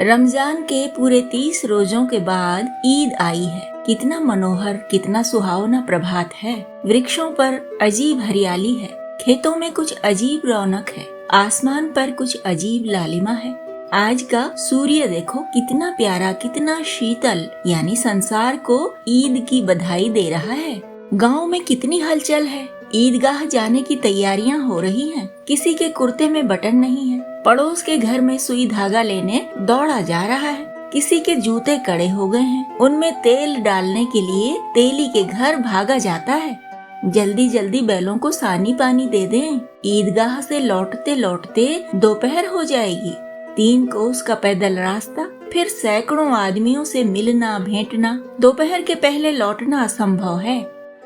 रमजान के पूरे 30 रोजों के बाद ईद आई है। कितना मनोहर, कितना सुहावना प्रभात है। वृक्षों पर अजीब हरियाली है, खेतों में कुछ अजीब रौनक है, आसमान पर कुछ अजीब लालिमा है। आज का सूर्य देखो कितना प्यारा, कितना शीतल, यानी संसार को ईद की बधाई दे रहा है। गांव में कितनी हलचल है। ईदगाह जाने की तैयारियां हो रही हैं। किसी के कुर्ते में बटन नहीं है। पड़ोस के घर में सुई धागा लेने दौड़ा जा रहा है। किसी के जूते कड़े हो गए हैं, उनमें तेल डालने के लिए तेली के घर भागा जाता है। जल्दी जल्दी बैलों को सानी पानी दे दें। ईदगाह से लौटते लौटते दोपहर हो जाएगी। 3 कोस का पैदल रास्ता, फिर सैकड़ों आदमियों से मिलना भेंटना। दोपहर के पहले लौटना असंभव है।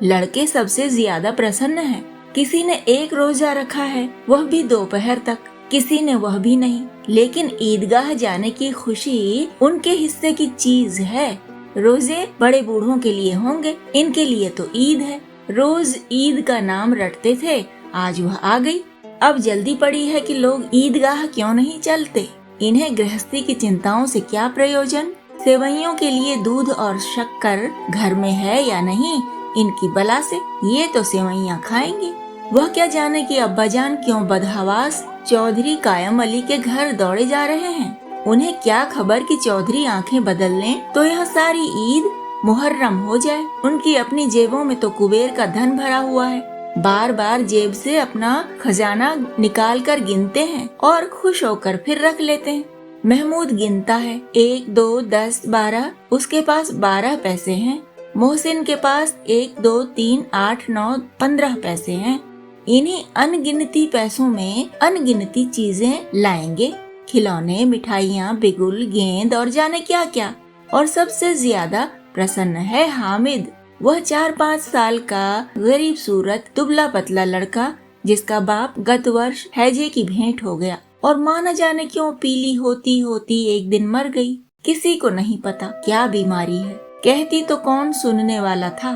लड़के सबसे ज्यादा प्रसन्न हैं। किसी ने 1 रोजा रखा है, वह भी दोपहर तक। किसी ने वह भी नहीं, लेकिन ईदगाह जाने की खुशी उनके हिस्से की चीज है। रोजे बड़े बूढ़ों के लिए होंगे, इनके लिए तो ईद है। रोज ईद का नाम रटते थे, आज वह आ गई। अब जल्दी पड़ी है कि लोग ईदगाह क्यों नहीं चलते। इन्हें गृहस्थी की चिंताओं से क्या प्रयोजन। सेवइयों के लिए दूध और शक्कर घर में है या नहीं, इनकी बला से ये तो सेवइयां खाएंगे। वह क्या जाने कि अब्बाजान क्यों बदहवास चौधरी कायम अली के घर दौड़े जा रहे हैं। उन्हें क्या खबर कि चौधरी आंखें बदल लें तो यह सारी ईद मुहर्रम हो जाए। उनकी अपनी जेबों में तो कुबेर का धन भरा हुआ है। बार बार जेब से अपना खजाना निकाल कर गिनते हैं और खुश होकर फिर रख लेते हैं। महमूद गिनता है 1, 2, 10, 12। उसके पास 12 पैसे हैं। मोहसिन के पास 1, 2, 3, 8, 9, 15 पैसे हैं। इन्हीं अनगिनती पैसों में अनगिनती चीजें लाएंगे। खिलौने, मिठाइयाँ, बिगुल, गेंद और जाने क्या क्या। और सबसे ज्यादा प्रसन्न है हामिद। वह 4-5 साल का गरीब सूरत दुबला पतला लड़का, जिसका बाप गत वर्ष हैजे की भेंट हो गया और माँ न जाने क्यों पीली होती होती एक दिन मर गई। किसी को नहीं पता क्या बीमारी है। कहती तो कौन सुनने वाला था।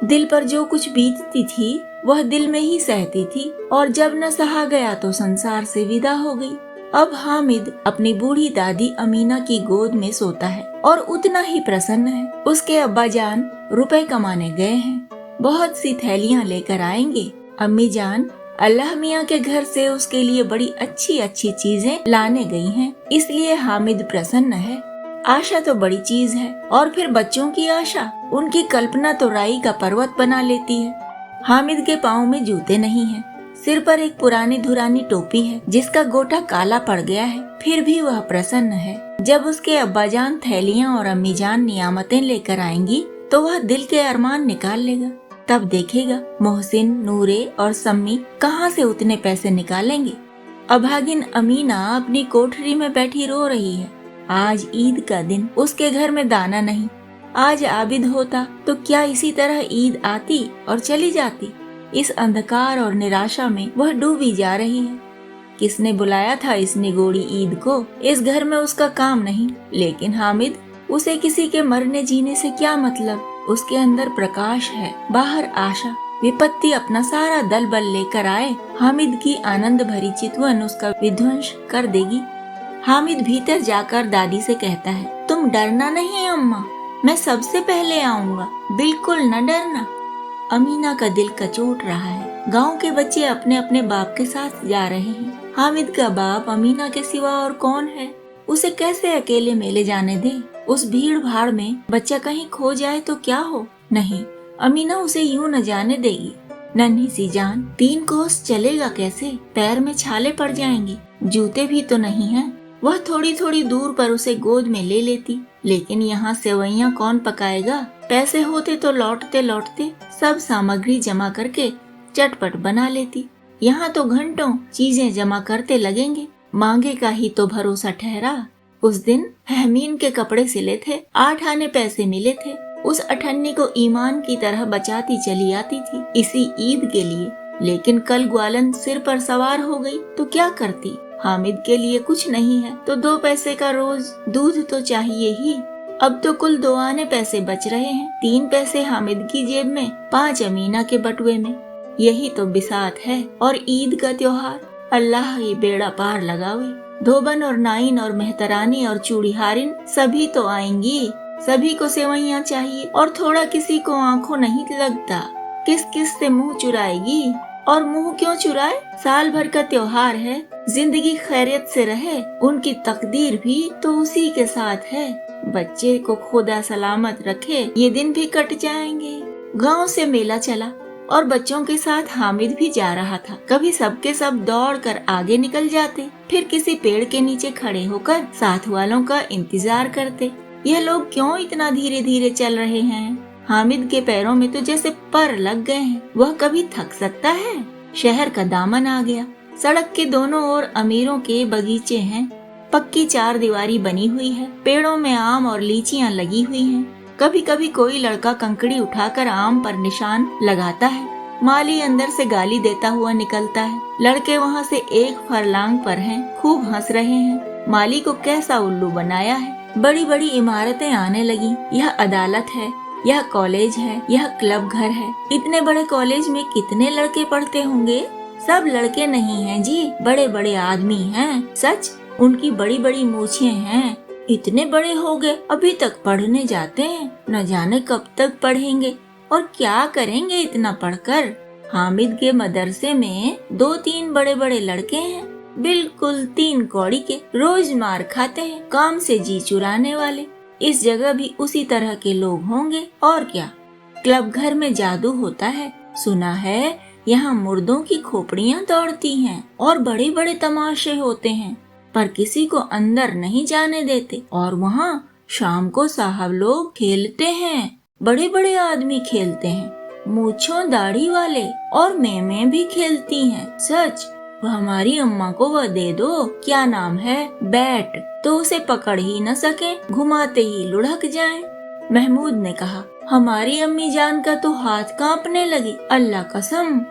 दिल पर जो कुछ बीतती थी वह दिल में ही सहती थी, और जब न सहा गया तो संसार से विदा हो गई। अब हामिद अपनी बूढ़ी दादी अमीना की गोद में सोता है और उतना ही प्रसन्न है। उसके अब्बाजान रुपए कमाने गए हैं, बहुत सी थैलियां लेकर आएंगे। अम्मी जान अल्लाह मियाँ के घर से उसके लिए बड़ी अच्छी अच्छी चीजें लाने गई हैं, इसलिए हामिद प्रसन्न है। आशा तो बड़ी चीज है, और फिर बच्चों की आशा, उनकी कल्पना तो राई का पर्वत बना लेती है। हामिद के पाँव में जूते नहीं हैं, सिर पर एक पुरानी धुरानी टोपी है जिसका गोटा काला पड़ गया है, फिर भी वह प्रसन्न है। जब उसके अब्बाजान थैलियां और अम्मीजान नियामतें लेकर आएंगी तो वह दिल के अरमान निकाल लेगा। तब देखेगा मोहसिन, नूरे और सम्मी कहाँ से उतने पैसे निकालेंगे। अभागिन अमीना अपनी कोठरी में बैठी रो रही है। आज ईद का दिन, उसके घर में दाना नहीं। आज आबिद होता तो क्या इसी तरह ईद आती और चली जाती। इस अंधकार और निराशा में वह डूबी जा रही है। किसने बुलाया था इस निगोड़ी ईद को। इस घर में उसका काम नहीं, लेकिन हामिद, उसे किसी के मरने जीने से क्या मतलब। उसके अंदर प्रकाश है, बाहर आशा। विपत्ति अपना सारा दल बल लेकर आए, हामिद की आनंद भरी चितवन उसका विध्वंस कर देगी। हामिद भीतर जाकर दादी से कहता है, तुम डरना नहीं अम्मा, मैं सबसे पहले आऊँगा, बिल्कुल न डरना। अमीना का दिल कचोट रहा है। गांव के बच्चे अपने अपने बाप के साथ जा रहे हैं। हामिद का बाप अमीना के सिवा और कौन है। उसे कैसे अकेले मेले जाने दे। उस भीड़ भाड़ में बच्चा कहीं खो जाए तो क्या हो। नहीं, अमीना उसे यूं न जाने देगी। नन्ही सी जान, 3 कोस चलेगा कैसे। पैर में छाले पड़ जाएंगे, जूते भी तो नहीं हैं। वह थोड़ी थोड़ी दूर पर उसे गोद में ले लेती, लेकिन यहाँ सेवइयाँ कौन पकाएगा। पैसे होते तो लौटते लौटते सब सामग्री जमा करके चटपट बना लेती। यहाँ तो घंटों चीजें जमा करते लगेंगे। मांगे का ही तो भरोसा ठहरा। उस दिन हमीन के कपड़े सिले थे, 8 आने पैसे मिले थे। उस अठन्नी को ईमान की तरह बचाती चली आती थी इसी ईद के लिए। लेकिन कल ग्वालन सिर पर सवार हो गई तो क्या करती। हामिद के लिए कुछ नहीं है तो 2 पैसे का रोज दूध तो चाहिए ही। अब तो कुल 2 आने पैसे बच रहे हैं। 3 पैसे हामिद की जेब में, 5 अमीना के बटुए में। यही तो बिसात है और ईद का त्योहार। अल्लाह ही बेड़ा पार लगावे। धोबन और नाइन और मेहतरानी और चूड़ीहारिन सभी तो आएंगी। सभी को सेवैयां चाहिए और थोड़ा किसी को आंखों नहीं लगता। किस किस से मुंह चुराएगी? और मुंह क्यों चुराए? साल भर का त्योहार है, जिंदगी खैरियत से रहे, उनकी तकदीर भी तो उसी के साथ है। बच्चे को खुदा सलामत रखे, ये दिन भी कट जाएंगे। गांव से मेला चला और बच्चों के साथ हामिद भी जा रहा था। कभी सबके सब दौड़ कर आगे निकल जाते, फिर किसी पेड़ के नीचे खड़े होकर साथ वालों का इंतजार करते। यह लोग क्यों इतना धीरे धीरे चल रहे हैं? हामिद के पैरों में तो जैसे पर लग गए हैं। वह कभी थक सकता है? शहर का दामन आ गया। सड़क के दोनों ओर अमीरों के बगीचे हैं। पक्की चार दीवारी बनी हुई है। पेड़ों में आम और लीचियां लगी हुई हैं। कभी कभी कोई लड़का कंकड़ी उठाकर आम पर निशान लगाता है। माली अंदर से गाली देता हुआ निकलता है। लड़के वहाँ से एक फरलांग पर हैं, खूब हंस रहे हैं। माली को कैसा उल्लू बनाया है। बड़ी बड़ी इमारतें आने लगी। यह अदालत है, यह कॉलेज है, यह क्लब घर है। इतने बड़े कॉलेज में कितने लड़के पढ़ते होंगे? सब लड़के नहीं हैं जी, बड़े बड़े आदमी हैं। सच, उनकी बड़ी बड़ी मूछें हैं। इतने बड़े हो गए, अभी तक पढ़ने जाते हैं। न जाने कब तक पढ़ेंगे और क्या करेंगे इतना पढ़कर। हामिद के मदरसे में 2-3 बड़े बड़े लड़के हैं, बिल्कुल 3 कौड़ी के। रोज मार खाते हैं, काम से जी चुराने वाले। इस जगह भी उसी तरह के लोग होंगे और क्या। क्लब घर में जादू होता है, सुना है। यहाँ मुर्दों की खोपड़ियाँ दौड़ती हैं और बड़े बड़े तमाशे होते हैं, पर किसी को अंदर नहीं जाने देते। और वहाँ शाम को साहब लोग खेलते हैं, बड़े बड़े आदमी खेलते हैं, मूंछों दाढ़ी वाले, और मेमे भी खेलती हैं। सच, हमारी अम्मा को वह दे दो, क्या नाम है, बैट, तो उसे पकड़ ही न सके, घुमाते ही लुढ़क जाए। महमूद ने कहा, हमारी अम्मी जान का तो हाथ कांपने लगी, अल्लाह कसम।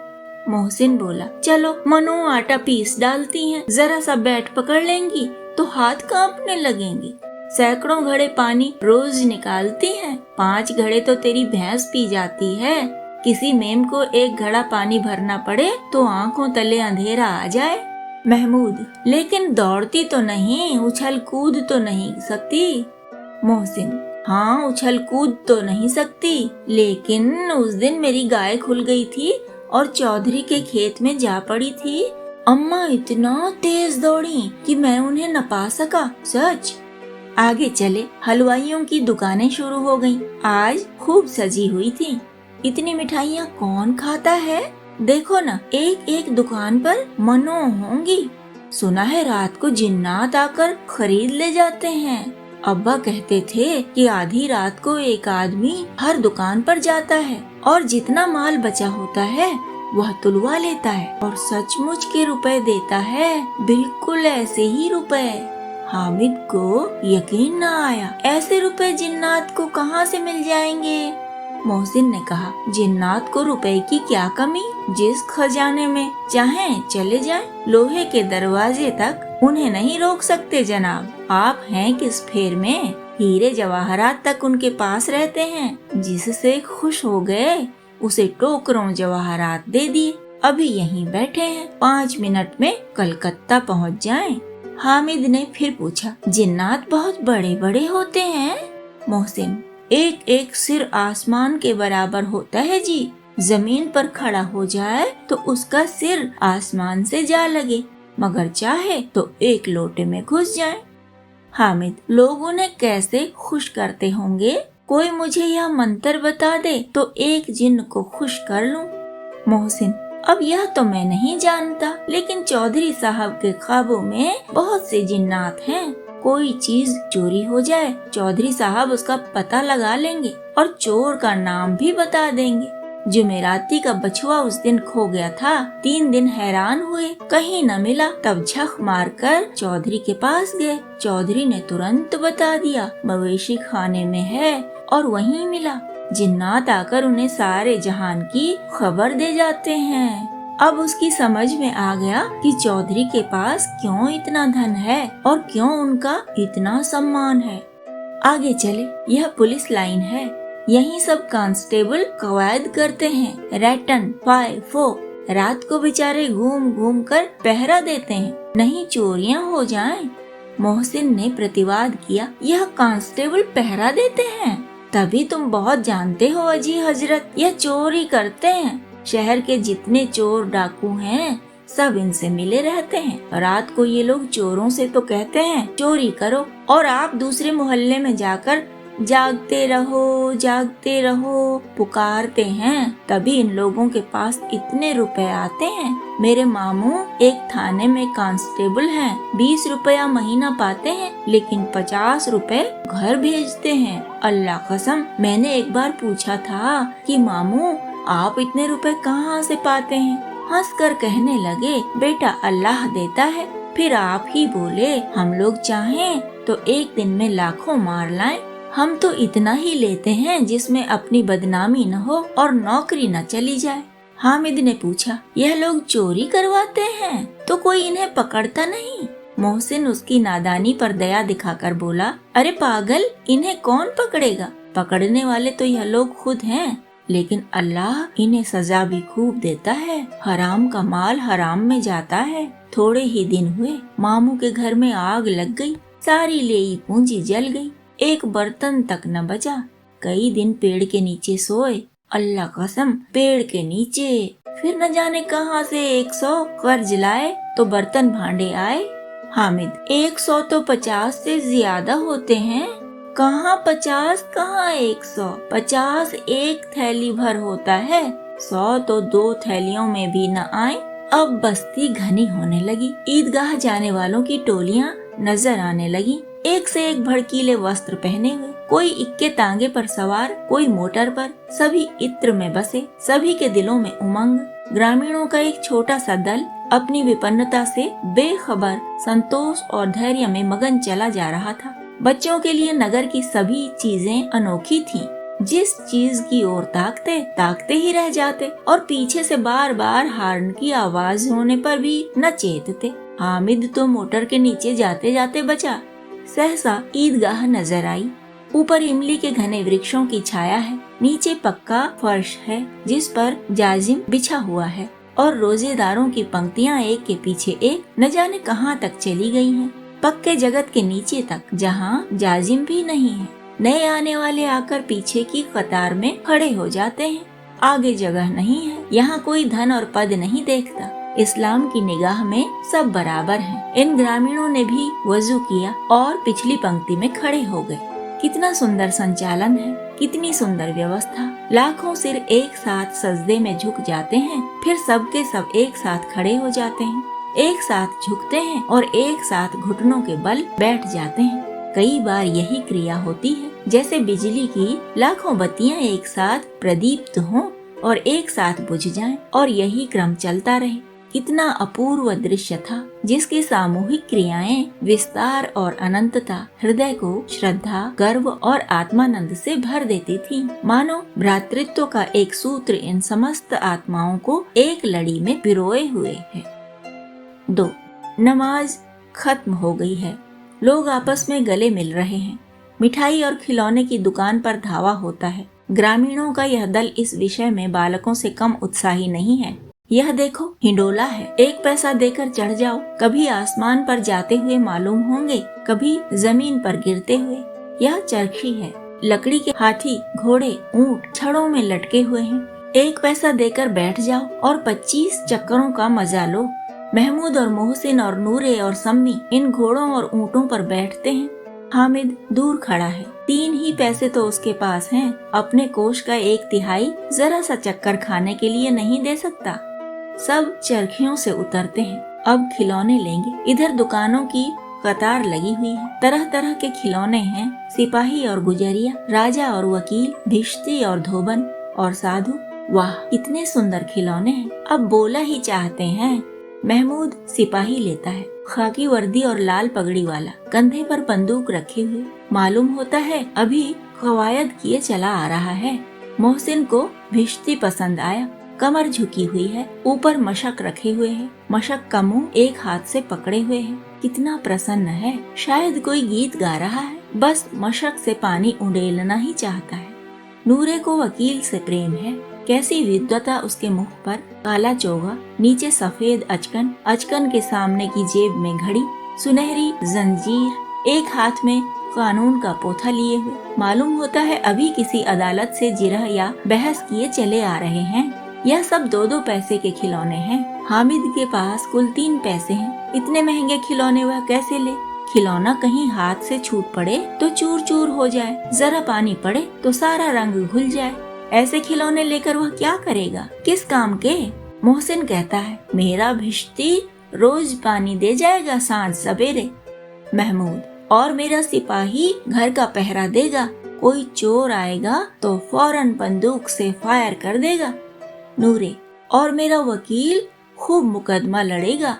मोहसिन बोला, चलो मनु आटा पीस डालती हैं, जरा सा बैट पकड़ लेंगी तो हाथ कांपने लगेंगे। सैकड़ों घड़े पानी रोज निकालती हैं, 5 घड़े तो तेरी भैंस पी जाती है। किसी मेम को 1 घड़ा पानी भरना पड़े तो आंखों तले अंधेरा आ जाए। महमूद, लेकिन दौड़ती तो नहीं, उछल कूद तो नहीं सकती। मोहसिन, हाँ उछल कूद तो नहीं सकती, लेकिन उस दिन मेरी गाय खुल गई थी और चौधरी के खेत में जा पड़ी थी। अम्मा इतना तेज दौड़ी कि मैं उन्हें न पा सका। सच। आगे चले, हलवाइयों की दुकानें शुरू हो गईं। आज खूब सजी हुई थी। इतनी मिठाइयाँ कौन खाता है? देखो ना, एक एक दुकान पर मनो होंगी। सुना है रात को जिन्नात आकर खरीद ले जाते हैं। अब्बा कहते थे कि आधी रात को एक आदमी हर दुकान पर जाता है और जितना माल बचा होता है वह तुलवा लेता है और सचमुच के रुपए देता है, बिल्कुल ऐसे ही रुपए। हामिद को यकीन न आया, ऐसे रुपए जिन्नात को कहाँ से मिल जाएंगे। मोहसिन ने कहा, जिन्नात को रुपए की क्या कमी, जिस खजाने में चाहें चले जाएं, लोहे के दरवाजे तक उन्हें नहीं रोक सकते जनाब। आप हैं किस फेर में, हीरे जवाहरात तक उनके पास रहते हैं। जिससे खुश हो गए उसे टोकरों जवाहरात दे दिए। अभी यहीं बैठे हैं, 5 मिनट में कलकत्ता पहुंच जाएं। हामिद ने फिर पूछा, जिन्नात बहुत बड़े बड़े होते हैं? मोहसिन, एक एक सिर आसमान के बराबर होता है जी। जमीन पर खड़ा हो जाए तो उसका सिर आसमान से जा लगे, मगर चाहे तो एक लोटे में घुस जाए। हामिद, लोग उन्हें कैसे खुश करते होंगे? कोई मुझे यह मंत्र बता दे तो एक जिन्न को खुश कर लूं। मोहसिन, अब यह तो मैं नहीं जानता, लेकिन चौधरी साहब के ख्वाबों में बहुत से जिन्नात हैं। कोई चीज चोरी हो जाए, चौधरी साहब उसका पता लगा लेंगे और चोर का नाम भी बता देंगे। जुमेराती का बछुआ उस दिन खो गया था। 3 दिन हैरान हुए, कहीं न मिला। तब झक मारकर चौधरी के पास गए। चौधरी ने तुरंत बता दिया, मवेशी खाने में है, और वहीं मिला। जिन्नात आकर उन्हें सारे जहान की खबर दे जाते हैं। अब उसकी समझ में आ गया कि चौधरी के पास क्यों इतना धन है और क्यों उनका इतना सम्मान है। आगे चले, यह पुलिस लाइन है। यहीं सब कांस्टेबल कवायद करते हैं, रैटन, फाय, फो। रात को बेचारे घूम घूम कर पहरा देते हैं। नहीं चोरियां हो जाएं। मोहसिन ने प्रतिवाद किया, यह कांस्टेबल पहरा देते हैं। तभी तुम बहुत जानते हो अजी हजरत, यह चोरी करते हैं। शहर के जितने चोर डाकू हैं सब इनसे मिले रहते हैं। रात को ये लोग चोरों से तो कहते हैं चोरी करो, और आप दूसरे मोहल्ले में जाकर जागते रहो पुकारते हैं। तभी इन लोगों के पास इतने रुपए आते हैं। मेरे मामू एक थाने में कांस्टेबल हैं, 20 रुपया महीना पाते हैं, लेकिन 50 रुपए घर भेजते हैं। अल्लाह कसम, मैंने एक बार पूछा था कि मामू आप इतने रुपए कहाँ से पाते हैं? हंसकर कहने लगे, बेटा अल्लाह देता है। फिर आप ही बोले, हम लोग चाहें तो एक दिन में लाखों मार लाएं। हम तो इतना ही लेते हैं जिसमें अपनी बदनामी न हो और नौकरी न चली जाए। हामिद ने पूछा, यह लोग चोरी करवाते हैं तो कोई इन्हें पकड़ता नहीं? मोहसिन उसकी नादानी पर दया दिखाकर बोला, अरे पागल, इन्हें कौन पकड़ेगा? पकड़ने वाले तो यह लोग खुद हैं, लेकिन अल्लाह इन्हें सजा भी खूब देता है। हराम का माल हराम में जाता है। थोड़े ही दिन हुए, मामू के घर में आग लग गई, सारी लेई पूंजी जल गई, एक बर्तन तक न बचा। कई दिन पेड़ के नीचे सोए, अल्लाह कसम पेड़ के नीचे। फिर न जाने कहां से 100 कर्ज लाए तो बर्तन भांडे आए। हामिद, 100 तो 50 से ज्यादा होते हैं। कहाँ 50 कहाँ 100, 50 एक थैली भर होता है, 100 तो 2 थैलियों में भी न आए। अब बस्ती घनी होने लगी। ईदगाह जाने वालों की टोलियां नजर आने लगी, एक से एक भड़कीले वस्त्र पहने हुए, कोई इक्के तांगे पर सवार, कोई मोटर पर। सभी इत्र में बसे, सभी के दिलों में उमंग। ग्रामीणों का एक छोटा सा दल अपनी विपन्नता से बेखबर संतोष और धैर्य में मगन चला जा रहा था। बच्चों के लिए नगर की सभी चीजें अनोखी थीं। जिस चीज की ओर ताकते ही रह जाते, और पीछे से बार बार हार्न की आवाज होने पर भी न चेतते। हामिद तो मोटर के नीचे जाते जाते बचा। सहसा ईदगाह नजर आई। ऊपर इमली के घने वृक्षों की छाया है, नीचे पक्का फर्श है जिस पर जाजिम बिछा हुआ है, और रोजेदारों की पंक्तियां एक के पीछे एक न जाने कहां तक चली गई हैं, पक्के जगत के नीचे तक, जहां जाजिम भी नहीं है। नए आने वाले आकर पीछे की कतार में खड़े हो जाते हैं। आगे जगह नहीं है, यहाँ कोई धन और पद नहीं देखता। इस्लाम की निगाह में सब बराबर हैं। इन ग्रामीणों ने भी वजू किया और पिछली पंक्ति में खड़े हो गए। कितना सुंदर संचालन है, कितनी सुंदर व्यवस्था। लाखों सिर एक साथ सजदे में झुक जाते हैं, फिर सब के सब एक साथ खड़े हो जाते हैं, एक साथ झुकते हैं और एक साथ घुटनों के बल बैठ जाते हैं। कई बार यही क्रिया होती है जैसे बिजली की लाखों बत्तियां एक साथ प्रदीप्त हों और एक साथ बुझ जाएं, और यही क्रम चलता रहे। कितना अपूर्व दृश्य था, जिसकी सामूहिक क्रियाएं, विस्तार और अनंतता हृदय को श्रद्धा, गर्व और आत्मानंद से भर देती थी। मानो भ्रातृत्व का एक सूत्र इन समस्त आत्माओं को एक लड़ी में पिरोए हुए है। 2. नमाज खत्म हो गई है। लोग आपस में गले मिल रहे हैं। मिठाई और खिलौने की दुकान पर धावा होता है। ग्रामीणों का यह दल इस विषय में बालकों से कम उत्साही नहीं है। यह देखो, हिंडोला है, 1 पैसा देकर चढ़ जाओ। कभी आसमान पर जाते हुए मालूम होंगे, कभी जमीन पर गिरते हुए। यह चरखी है, लकड़ी के हाथी, घोड़े, ऊंट छड़ों में लटके हुए हैं। 1 पैसा देकर बैठ जाओ और 25 चक्करों का मजा लो। महमूद और मोहसिन और नूरे और सम्मी इन घोड़ों और ऊँटों पर बैठते हैं। हामिद दूर खड़ा है, 3 ही पैसे तो उसके पास हैं। अपने कोष का 1/3 जरा सा चक्कर खाने के लिए नहीं दे सकता। सब चरखियों से उतरते हैं, अब खिलौने लेंगे। इधर दुकानों की कतार लगी हुई है, तरह तरह के खिलौने हैं। सिपाही और गुजरिया, राजा और वकील, भिश्ती और धोबन और साधु। वाह, इतने सुंदर खिलौने हैं, अब बोला ही चाहते हैं। महमूद सिपाही लेता है, खाकी वर्दी और लाल पगड़ी वाला, कंधे पर बंदूक रखे हुए। मालूम होता है अभी कवायद किए चला आ रहा है। मोहसिन को भिश्ती पसंद आया, कमर झुकी हुई है, ऊपर मशक रखे हुए है। मशक का मुंह एक हाथ से पकड़े हुए है, कितना प्रसन्न है, शायद कोई गीत गा रहा है, बस मशक से पानी उंडेलना ही चाहता है। नूरे को वकील से प्रेम है, कैसी विद्वता उसके मुख पर, काला चोगा, नीचे सफेद अचकन, अचकन के सामने की जेब में घड़ी, सुनहरी जंजीर, एक हाथ में कानून का पोथा लिए हुए। मालूम होता है अभी किसी अदालत से जिरह या बहस किए चले आ रहे हैं। यह सब 2-2 पैसे के खिलौने हैं। हामिद के पास कुल 3 पैसे हैं। इतने महंगे खिलौने वह कैसे ले? खिलौना कहीं हाथ से छूट पड़े तो चूर चूर हो जाए, जरा पानी पड़े तो सारा रंग घुल जाए। ऐसे खिलौने लेकर वह क्या करेगा, किस काम के? मोहसिन कहता है, मेरा भिश्ती रोज पानी दे जाएगा सांझ सवेरे। महमूद, और मेरा सिपाही घर का पहरा देगा, कोई चोर आएगा तो फौरन बंदूक से फायर कर देगा। नूरे, और मेरा वकील खूब मुकदमा लड़ेगा।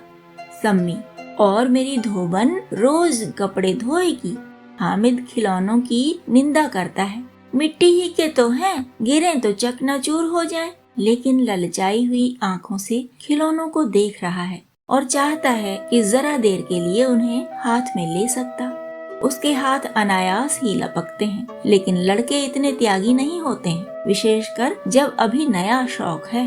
सम्मी, और मेरी धोबन रोज कपड़े धोएगी। हामिद खिलौनों की निंदा करता है, मिट्टी ही के तो हैं, गिरे तो चकनाचूर हो जाए। लेकिन ललचाई हुई आंखों से खिलौनों को देख रहा है और चाहता है कि जरा देर के लिए उन्हें हाथ में ले सकता। उसके हाथ अनायास ही लपकते हैं, लेकिन लड़के इतने त्यागी नहीं होते हैं, विशेषकर जब अभी नया शौक है।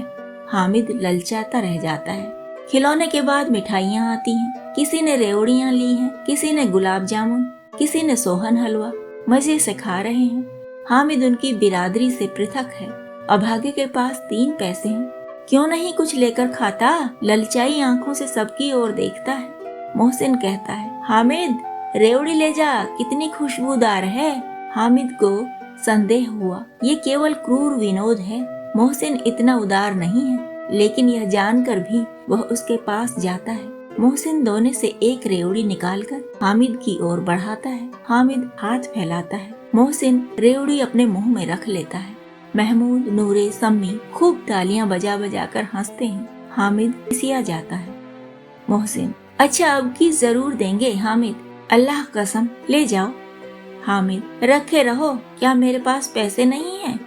हामिद ललचाता रह जाता है। खिलौने के बाद मिठाइयाँ आती हैं। किसी ने रेवड़ियाँ ली हैं, किसी ने गुलाब जामुन, किसी ने सोहन हलवा। मजे से खा रहे हैं। हामिद उनकी बिरादरी से पृथक है। अभागे के पास 3 पैसे हैं, क्यों नहीं कुछ लेकर खाता? ललचाई आंखों से सबकी ओर देखता है। मोहसिन कहता है, हामिद रेवड़ी ले जा, कितनी खुशबूदार है। हामिद को संदेह हुआ, ये केवल क्रूर विनोद है। मोहसिन इतना उदार नहीं है, लेकिन यह जानकर भी वह उसके पास जाता है। मोहसिन दोने से एक रेवड़ी निकालकर हामिद की ओर बढ़ाता है। हामिद हाथ फैलाता है। मोहसिन रेवड़ी अपने मुंह में रख लेता है। महमूद, नूरे, सम्मी खूब तालियां बजा बजा कर हंसते हैं। हामिद खिसिया जाता है। मोहसिन, अच्छा अब की जरूर देंगे हामिद, अल्लाह कसम ले जाओ। हामिद, रखे रहो, क्या मेरे पास पैसे नहीं हैं?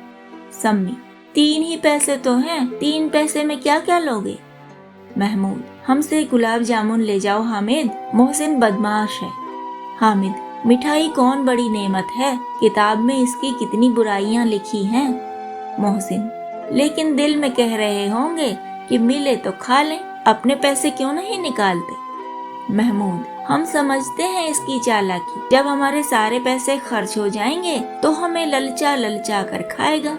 सम्मी, 3 ही पैसे तो हैं, 3 पैसे में क्या क्या लोगे? महमूद, हमसे गुलाब जामुन ले जाओ हामिद, मोहसिन बदमाश है। हामिद, मिठाई कौन बड़ी नेमत है, किताब में इसकी कितनी बुराइयां लिखी हैं। मोहसिन, लेकिन दिल में कह रहे होंगे कि मिले तो खा लें, अपने पैसे क्यों नहीं निकालते? महमूद, हम समझते हैं इसकी चालाकी, जब हमारे सारे पैसे खर्च हो जाएंगे तो हमें ललचा ललचा कर खाएगा।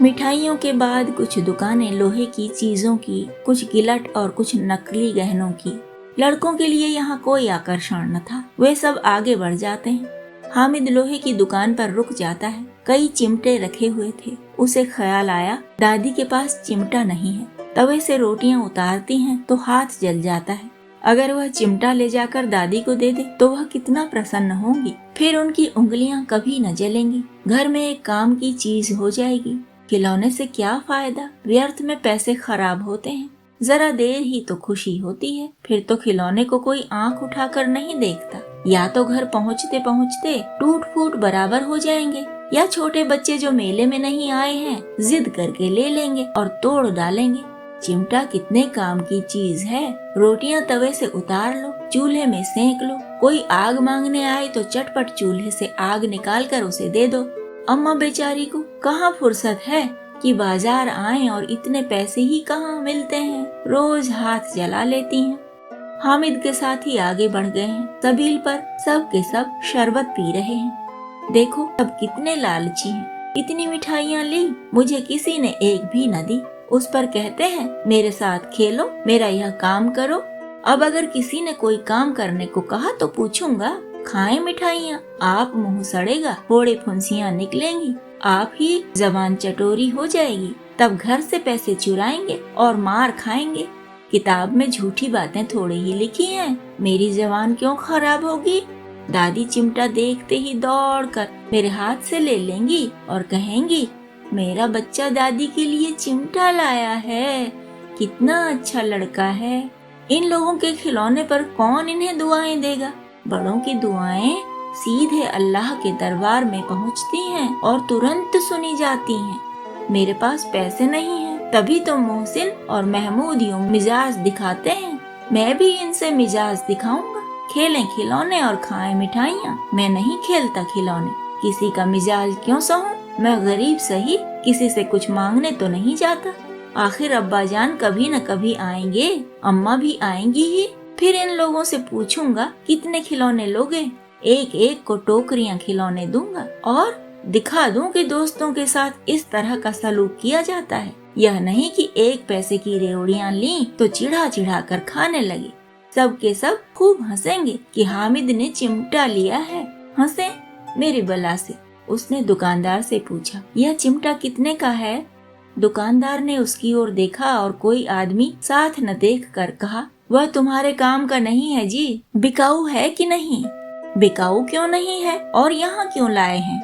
मिठाइयों के बाद कुछ दुकानें लोहे की चीजों की, कुछ गिलट और कुछ नकली गहनों की। लड़कों के लिए यहाँ कोई आकर्षण न था, वे सब आगे बढ़ जाते हैं। हामिद लोहे की दुकान पर रुक जाता है। कई चिमटे रखे हुए थे। उसे ख्याल आया, दादी के पास चिमटा नहीं है। तवे से रोटियां उतारती हैं तो हाथ जल जाता है। अगर वह चिमटा ले जाकर दादी को दे दे तो वह कितना प्रसन्न होंगी। फिर उनकी उंगलियां कभी न जलेंगी। घर में एक काम की चीज हो जाएगी। खिलौने से क्या फायदा, व्यर्थ में पैसे खराब होते हैं। जरा देर ही तो खुशी होती है, फिर तो खिलौने को कोई आंख उठाकर नहीं देखता। या तो घर पहुँचते पहुँचते टूट फूट बराबर हो जाएंगे, या छोटे बच्चे जो मेले में नहीं आए हैं जिद करके ले लेंगे और तोड़ डालेंगे। चिमटा कितने काम की चीज है। रोटियां तवे से उतार लो, चूल्हे में सेंक लो। कोई आग मांगने आए तो चटपट चूल्हे से आग निकाल कर उसे दे दो। अम्मा बेचारी को कहाँ फुर्सत है कि बाजार आए और इतने पैसे ही कहाँ मिलते हैं। रोज हाथ जला लेती हैं। हामिद के साथ ही आगे बढ़ गए हैं। सबील पर सब के सब शरबत पी रहे हैं। देखो सब कितने लालची हैं। इतनी मिठाइयाँ ली, मुझे किसी ने एक भी न दी। उस पर कहते हैं मेरे साथ खेलो, मेरा यह काम करो। अब अगर किसी ने कोई काम करने को कहा तो पूछूंगा, खाएं मिठाइयाँ, आप मुंह सड़ेगा, फोड़े फुंसियाँ निकलेंगी, आप ही जबान चटोरी हो जाएगी। तब घर से पैसे चुराएंगे और मार खाएंगे। किताब में झूठी बातें थोड़ी ही लिखी हैं, मेरी जबान क्यों खराब होगी। दादी चिमटा देखते ही दौड़कर मेरे हाथ से ले लेंगी और कहेंगी, मेरा बच्चा दादी के लिए चिमटा लाया है, कितना अच्छा लड़का है। इन लोगों के खिलौने पर कौन इन्हें दुआएं देगा। बड़ों की दुआएं सीधे अल्लाह के दरबार में पहुंचती हैं और तुरंत सुनी जाती हैं। मेरे पास पैसे नहीं हैं, तभी तो मोहसिन और महमूद यूं मिजाज दिखाते हैं। मैं भी इनसे मिजाज दिखाऊंगा। खेलें खिलौने और खाएं मिठाइयाँ। मैं नहीं खेलता खिलौने, किसी का मिजाज क्यों सहूं। मैं गरीब सही, किसी से कुछ मांगने तो नहीं जाता। आखिर अब्बा जान कभी न कभी आएंगे, अम्मा भी आएंगी ही। फिर इन लोगों से पूछूंगा कितने खिलौने लोगे, एक एक को टोकरियां खिलौने दूंगा और दिखा दूं कि दोस्तों के साथ इस तरह का सलूक किया जाता है। यह नहीं कि 1 पैसे की रेवड़ियां ली तो चिढ़ा चिढ़ा कर खाने लगे। सब के सब खूब हंसेंगे कि हामिद ने चिमटा लिया है। हंसे मेरी बला से। उसने दुकानदार से पूछा, यह चिमटा कितने का है? दुकानदार ने उसकी ओर देखा और कोई आदमी साथ न देख कर कहा, वह तुम्हारे काम का नहीं है जी। बिकाऊ है कि नहीं? बिकाऊ क्यों नहीं है और यहाँ क्यों लाए हैं?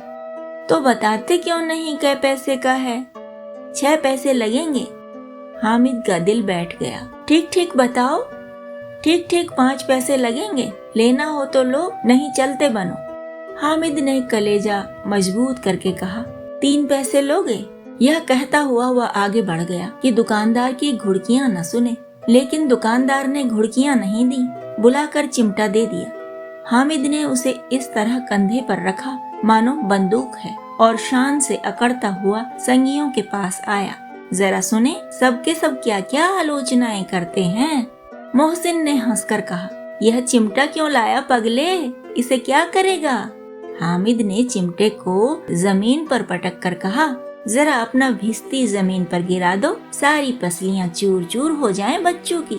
तो बताते क्यों नहीं कै पैसे का है? 6 पैसे लगेंगे। हामिद का दिल बैठ गया। ठीक ठीक बताओ। ठीक ठीक 5 पैसे लगेंगे। लेना हो तो लो, नहीं चलते बनो। हामिद ने कलेजा मजबूत करके कहा, 3 पैसे लोगे? यह कहता हुआ वह आगे बढ़ गया कि दुकानदार की घुड़कियां न सुने। लेकिन दुकानदार ने घुड़कियां नहीं दी, बुलाकर चिमटा दे दिया। हामिद ने उसे इस तरह कंधे पर रखा मानो बंदूक है और शान से अकड़ता हुआ संगियों के पास आया। जरा सुने सबके सब क्या क्या आलोचनाएं करते हैं। मोहसिन ने हंसकर कहा, यह चिमटा क्यों लाया पगले, इसे क्या करेगा? हामिद ने चिमटे को जमीन पर पटक कर कहा, जरा अपना भिस्ती जमीन पर गिरा दो, सारी पसलियां चूर चूर हो जाएं बच्चों की।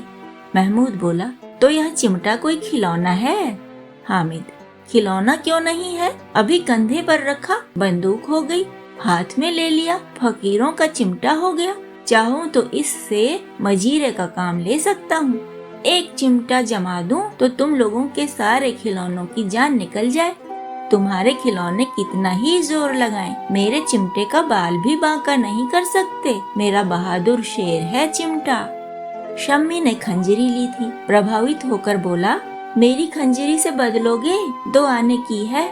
महमूद बोला, तो यह चिमटा कोई खिलौना है? हामिद, खिलौना क्यों नहीं है, अभी कंधे पर रखा बंदूक हो गई, हाथ में ले लिया फकीरों का चिमटा हो गया। चाहूँ तो इससे मजीरे का काम ले सकता हूँ। एक चिमटा जमा दूं तो तुम लोगों के सारे खिलौनों की जान निकल जाए। तुम्हारे खिलौने कितना ही जोर लगाएं, मेरे चिमटे का बाल भी बांका नहीं कर सकते। मेरा बहादुर शेर है चिमटा। शम्मी ने खंजरी ली थी, प्रभावित होकर बोला, मेरी खंजरी से बदलोगे? 2 आने की है।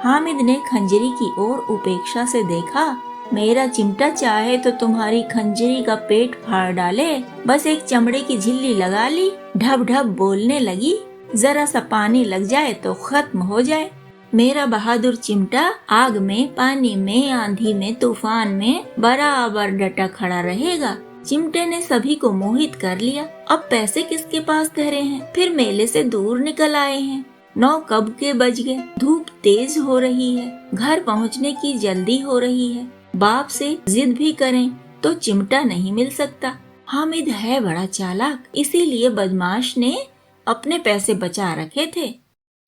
हामिद ने खंजरी की ओर उपेक्षा से देखा। मेरा चिमटा चाहे तो तुम्हारी खंजरी का पेट फाड़ डाले, बस एक चमड़े की झिल्ली लगा ली, ढब ढब बोलने लगी, जरा सा पानी लग जाए तो खत्म हो जाए। मेरा बहादुर चिमटा आग में, पानी में, आंधी में, तूफान में बराबर डटा खड़ा रहेगा। चिमटे ने सभी को मोहित कर लिया। अब पैसे किसके पास धरे हैं? फिर मेले से दूर निकल आए हैं। 9 कब के बज गए, धूप तेज हो रही है, घर पहुंचने की जल्दी हो रही है। बाप से जिद भी करें तो चिमटा नहीं मिल सकता। हामिद है बड़ा चालाक, इसीलिए बदमाश ने अपने पैसे बचा रखे थे।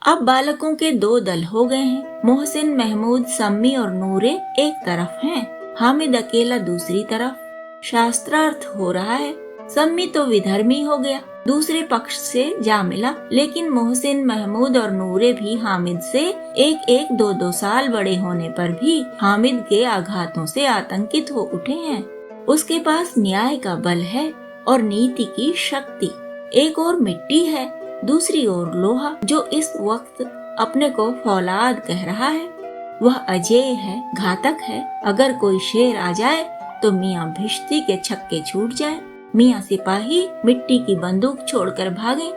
अब बालकों के 2 दल हो गए हैं। मोहसिन, महमूद, सम्मी और नूरे एक तरफ हैं, हामिद अकेला दूसरी तरफ। शास्त्रार्थ हो रहा है। सम्मी तो विधर्मी हो गया, दूसरे पक्ष से जा मिला। लेकिन मोहसिन, महमूद और नूरे भी हामिद से 1-1, 2-2 साल बड़े होने पर भी हामिद के आघातों से आतंकित हो उठे हैं। उसके पास न्याय का बल है और नीति की शक्ति। एक और मिट्टी है, दूसरी ओर लोहा, जो इस वक्त अपने को फौलाद कह रहा है। वह अजेय है, घातक है। अगर कोई शेर आ जाए तो मियाँ भिश्ती के छक्के छूट जाए, मियाँ सिपाही मिट्टी की बंदूक छोड़कर भागे,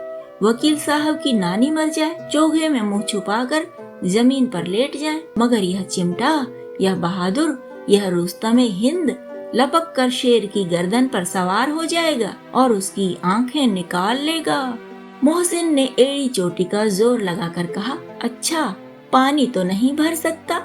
वकील साहब की नानी मर जाए, चोगे में मुंह छुपाकर जमीन पर लेट जाए, मगर यह चिमटा, यह बहादुर, यह रुस्तमे हिंद लपक कर शेर की गर्दन पर सवार हो जाएगा और उसकी आंखें निकाल लेगा। मोहसिन ने एड़ी चोटी का जोर लगाकर कहा, अच्छा पानी तो नहीं भर सकता।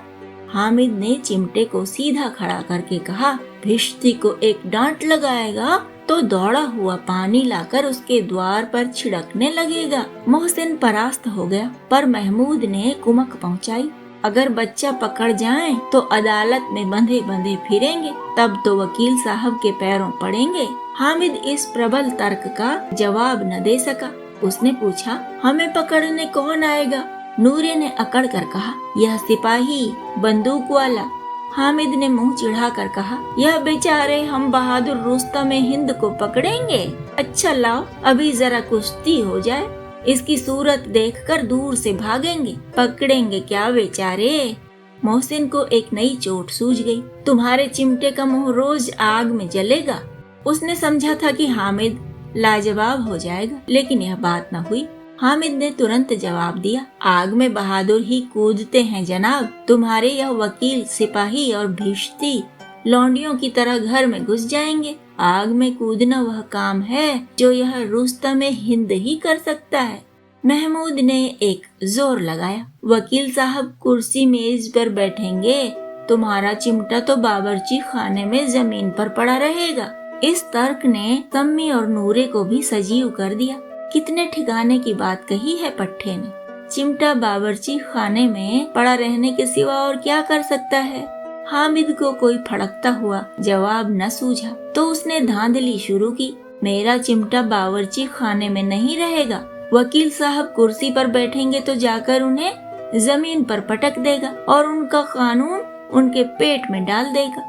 हामिद ने चिमटे को सीधा खड़ा करके कहा, भिश्ती को एक डांट लगाएगा तो दौड़ा हुआ पानी लाकर उसके द्वार पर छिड़कने लगेगा। मोहसिन परास्त हो गया, पर महमूद ने कुमक पहुंचाई, अगर बच्चा पकड़ जाए तो अदालत में बंधे बंधे फिरेंगे, तब तो वकील साहब के पैरों पड़ेंगे। हामिद इस प्रबल तर्क का जवाब न दे सका। उसने पूछा, हमें पकड़ने कौन आएगा? नूरे ने अकड़ कर कहा, यह सिपाही, बंदूक वाला। हामिद ने मुंह चिढ़ाकर कहा, यह बेचारे हम बहादुर रुस्तमे हिंद को पकड़ेंगे? अच्छा लाओ, अभी जरा कुश्ती हो जाए, इसकी सूरत देखकर दूर से भागेंगे, पकड़ेंगे क्या बेचारे। मोहसिन को एक नई चोट सूझ गई। तुम्हारे चिमटे का मुंह रोज आग में जलेगा। उसने समझा था कि हामिद लाजवाब हो जाएगा, लेकिन यह बात न हुई। हामिद ने तुरंत जवाब दिया, आग में बहादुर ही कूदते हैं जनाब। तुम्हारे यह वकील, सिपाही और भिश्ती लौंडियों की तरह घर में घुस जाएंगे। आग में कूदना वह काम है जो यह रुस्तमे हिंद ही कर सकता है। महमूद ने एक जोर लगाया। वकील साहब कुर्सी मेज पर बैठेंगे, तुम्हारा चिमटा तो बावर्ची खाने में जमीन पर पड़ा रहेगा। इस तर्क ने सम्मी और नूरे को भी सजीव कर दिया। कितने ठिकाने की बात कही है पट्टे ने। चिमटा बावर्ची खाने में पड़ा रहने के सिवा और क्या कर सकता है। हामिद को कोई फड़कता हुआ जवाब न सूझा तो उसने धांधली शुरू की। मेरा चिमटा बावर्ची खाने में नहीं रहेगा। वकील साहब कुर्सी पर बैठेंगे तो जाकर उन्हें जमीन पर पटक देगा और उनका कानून उनके पेट में डाल देगा।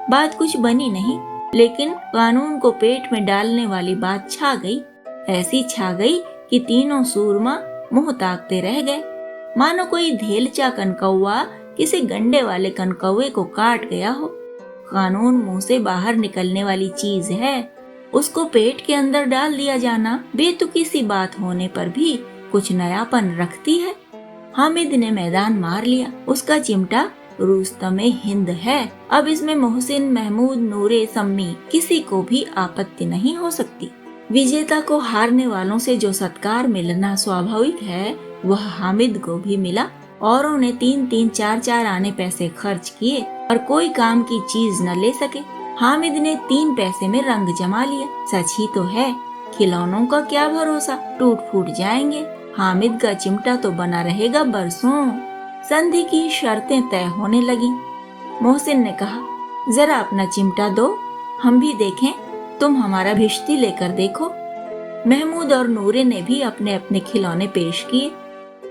बात कुछ बनी नहीं, लेकिन कानून को पेट में डालने वाली बात छा गई। ऐसी छा गई कि तीनों सूरमा मुंह ताकते रह गए, मानो कोई धेलचा कनकौआ किसी गंडे वाले कनकौए को काट गया हो। कानून मुंह से बाहर निकलने वाली चीज है, उसको पेट के अंदर डाल दिया जाना बेतुकी सी बात होने पर भी कुछ नयापन रखती है। हामिद ने मैदान मार लिया। उसका चिमटा रुस्तमे हिंद है। अब इसमें मोहसिन, महमूद, नूरे, सम्मी किसी को भी आपत्ति नहीं हो सकती। विजेता को हारने वालों से जो सत्कार मिलना स्वाभाविक है, वह हामिद को भी मिला। औरों ने 3-3, 4-4 आने पैसे खर्च किए और कोई काम की चीज न ले सके। हामिद ने 3 पैसे में रंग जमा लिया। सच ही तो है, खिलौनों का क्या भरोसा, टूट फूट जाएंगे। हामिद का चिमटा तो बना रहेगा बरसों। संधि की शर्तें तय होने लगी। मोहसिन ने कहा, जरा अपना चिमटा दो, हम भी देखें। तुम हमारा भिश्ती लेकर देखो। महमूद और नूरे ने भी अपने अपने खिलौने पेश किए।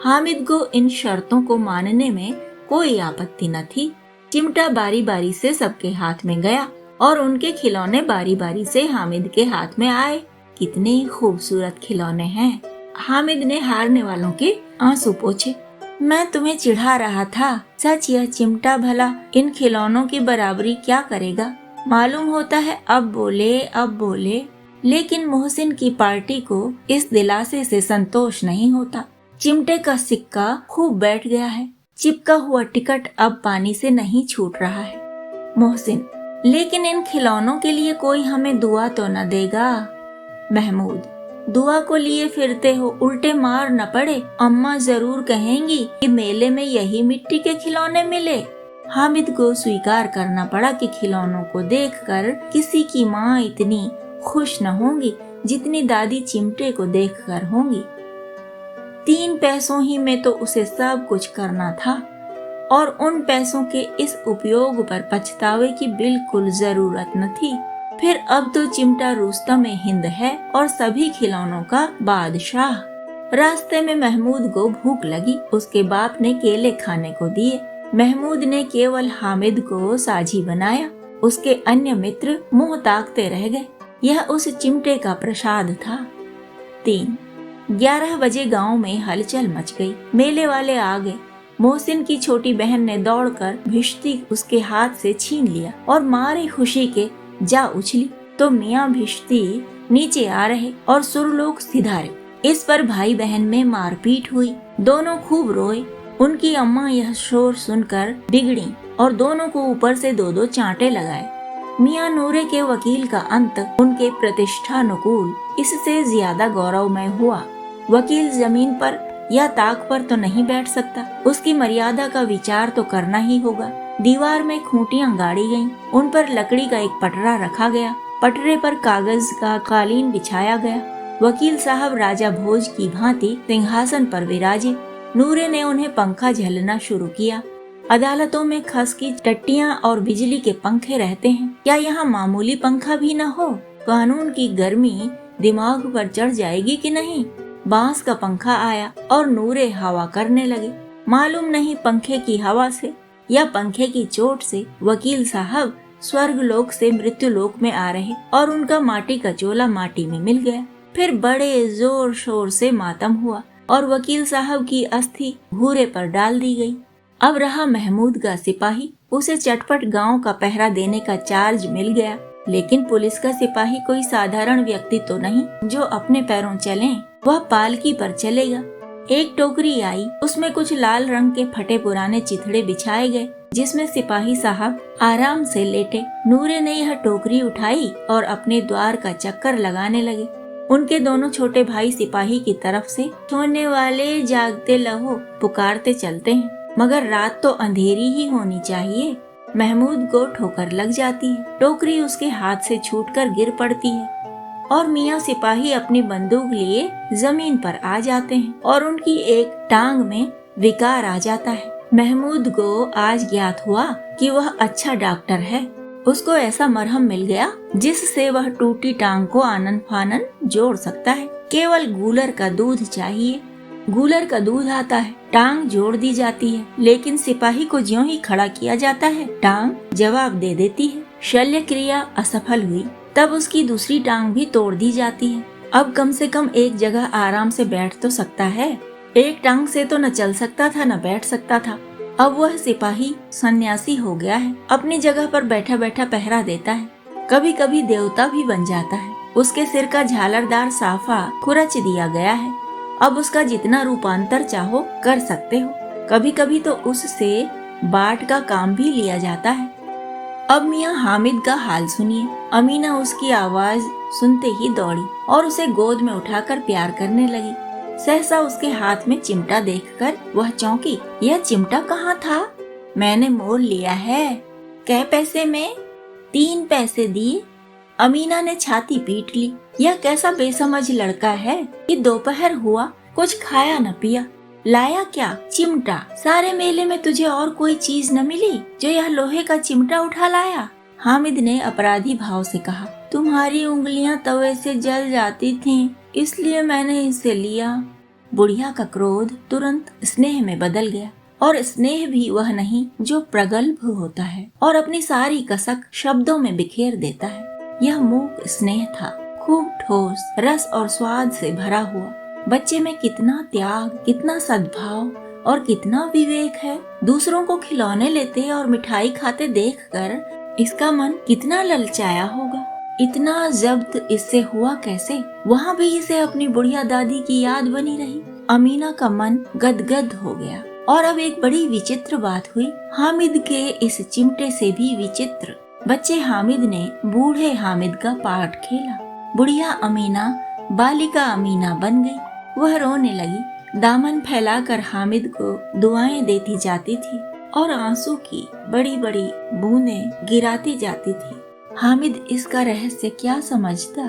हामिद को इन शर्तों को मानने में कोई आपत्ति न थी। चिमटा बारी बारी से सबके हाथ में गया और उनके खिलौने बारी बारी से हामिद के हाथ में आए। कितने खूबसूरत खिलौने हैं। हामिद ने हारने वालों के आंसू पोंछे। मैं तुम्हें चिढ़ा रहा था, सच यह चिमटा भला इन खिलौनों की बराबरी क्या करेगा। मालूम होता है अब बोले। लेकिन मोहसिन की पार्टी को इस दिलासे से संतोष नहीं होता। चिमटे का सिक्का खूब बैठ गया है। चिपका हुआ टिकट अब पानी से नहीं छूट रहा है। मोहसिन, लेकिन इन खिलौनों के लिए कोई हमें दुआ तो न देगा। महमूद, दुआ को लिए फिरते हो, उल्टे मार न पड़े। अम्मा जरूर कहेंगी कि मेले में यही मिट्टी के खिलौने मिले। हामिद को स्वीकार करना पड़ा कि खिलौनों को देखकर किसी की माँ इतनी खुश न होंगी जितनी दादी चिमटे को देखकर होंगी। 3 पैसों ही में तो उसे सब कुछ करना था और उन पैसों के इस उपयोग पर पछतावे की बिल्कुल जरूरत न थी। फिर अब तो चिमटा रुस्तमे हिंद है और सभी खिलौनों का बादशाह। रास्ते में महमूद को भूख लगी। उसके बाप ने केले खाने को दिए। महमूद ने केवल हामिद को साझी बनाया। उसके अन्य मित्र मुंह ताकते रह गए। यह उस चिमटे का प्रसाद था। 11 बजे गांव में हलचल मच गई। मेले वाले आ गए। मोहसिन की छोटी बहन ने दौड़कर भिश्ती उसके हाथ से छीन लिया और मारे खुशी के जा उछली तो मियाँ भिश्ती नीचे आ रहे और सुरलोक सिधारे। इस पर भाई बहन में मारपीट हुई। दोनों खूब रोए। उनकी अम्मा यह शोर सुनकर बिगड़ी और दोनों को ऊपर से 2-2 चांटे लगाए। मियाँ नूरे के वकील का अंत उनके प्रतिष्ठानुकूल इससे ज्यादा गौरवमय हुआ। वकील जमीन पर या ताक पर तो नहीं बैठ सकता। उसकी मर्यादा का विचार तो करना ही होगा। दीवार में खूंटियां गाड़ी गईं। उन पर लकड़ी का एक पटरा रखा गया। पटरे पर कागज का कालीन बिछाया गया। वकील साहब राजा भोज की भांति सिंहासन पर विराजे। नूरे ने उन्हें पंखा झलना शुरू किया। अदालतों में खस की टट्टियां और बिजली के पंखे रहते हैं, क्या यहाँ मामूली पंखा भी न हो? कानून की गर्मी दिमाग पर चढ़ जाएगी कि नहीं। बांस का पंखा आया और नूरे हवा करने लगे। मालूम नहीं पंखे की हवा से या पंखे की चोट से वकील साहब स्वर्ग लोक से मृत्यु लोक में आ रहे और उनका माटी का चोला माटी में मिल गया। फिर बड़े जोर शोर से मातम हुआ और वकील साहब की अस्थि भूरे पर डाल दी गई। अब रहा महमूद का सिपाही। उसे चटपट गांव का पहरा देने का चार्ज मिल गया। लेकिन पुलिस का सिपाही कोई साधारण व्यक्ति तो नहीं जो अपने पैरों चले। वह पालकी पर चलेगा। एक टोकरी आई, उसमें कुछ लाल रंग के फटे पुराने चिथड़े बिछाए गए। जिसमें सिपाही साहब आराम से लेटे। नूरे ने यह टोकरी उठाई और अपने द्वार का चक्कर लगाने लगे। उनके दोनों छोटे भाई सिपाही की तरफ से सोने वाले जागते लहो पुकारते चलते हैं, मगर रात तो अंधेरी ही होनी चाहिए। महमूद को ठोकर लग जाती है, टोकरी उसके हाथ से छूटकर गिर पड़ती है और मियाँ सिपाही अपनी बंदूक लिए जमीन पर आ जाते हैं और उनकी एक टांग में विकार आ जाता है। महमूद को आज ज्ञात हुआ कि वह अच्छा डॉक्टर है। उसको ऐसा मरहम मिल गया जिससे वह टूटी टांग को आनन फानन जोड़ सकता है। केवल गूलर का दूध चाहिए। गूलर का दूध आता है, टांग जोड़ दी जाती है, लेकिन सिपाही को ज्यों ही खड़ा किया जाता है टांग जवाब दे देती है। शल्य क्रिया असफल हुई, तब उसकी दूसरी टांग भी तोड़ दी जाती है। अब कम से कम एक जगह आराम से बैठ तो सकता है। एक टांग से तो न चल सकता था न बैठ सकता था। अब वह सिपाही सन्यासी हो गया है, अपनी जगह पर बैठा बैठा पहरा देता है। कभी कभी देवता भी बन जाता है। उसके सिर का झालरदार साफा खुरच दिया गया है। अब उसका जितना रूपांतर चाहो कर सकते हो। कभी कभी तो उससे बाट का काम भी लिया जाता है। अब मियाँ हामिद का हाल सुनिए। अमीना उसकी आवाज सुनते ही दौड़ी और उसे गोद में उठाकर प्यार करने लगी। सहसा उसके हाथ में चिमटा देखकर वह चौंकी। यह चिमटा कहाँ था? मैंने मोल लिया है। कै पैसे में? 3 पैसे दिए। अमीना ने छाती पीट ली। यह कैसा बेसमझ लड़का है कि दोपहर हुआ कुछ खाया न पिया, लाया क्या? चिमटा। सारे मेले में तुझे और कोई चीज न मिली जो यह लोहे का चिमटा उठा लाया? हामिद ने अपराधी भाव से कहा, तुम्हारी उंगलियां तवे से जल जाती थीं, इसलिए मैंने इसे लिया। बुढ़िया का क्रोध तुरंत स्नेह में बदल गया, और स्नेह भी वह नहीं जो प्रगल्भ होता है और अपनी सारी कसक शब्दों में बिखेर देता है। यह मूक स्नेह था, खूब ठोस, रस और स्वाद से भरा हुआ। बच्चे में कितना त्याग, कितना सद्भाव और कितना विवेक है। दूसरों को खिलौने लेते और मिठाई खाते देखकर इसका मन कितना ललचाया होगा। इतना जब्त इससे हुआ कैसे? वहाँ भी इसे अपनी बुढ़िया दादी की याद बनी रही। अमीना का मन गदगद हो गया। और अब एक बड़ी विचित्र बात हुई। हामिद के इस चिमटे से भी विचित्र। बच्चे हामिद ने बूढ़े हामिद का पार्ट खेला। बुढ़िया अमीना बालिका अमीना बन गई। वह रोने लगी, दामन फैलाकर हामिद को दुआएं देती जाती थी और आंसू की बड़ी बड़ी बूंदें गिराती जाती थी। हामिद इसका रहस्य क्या समझता?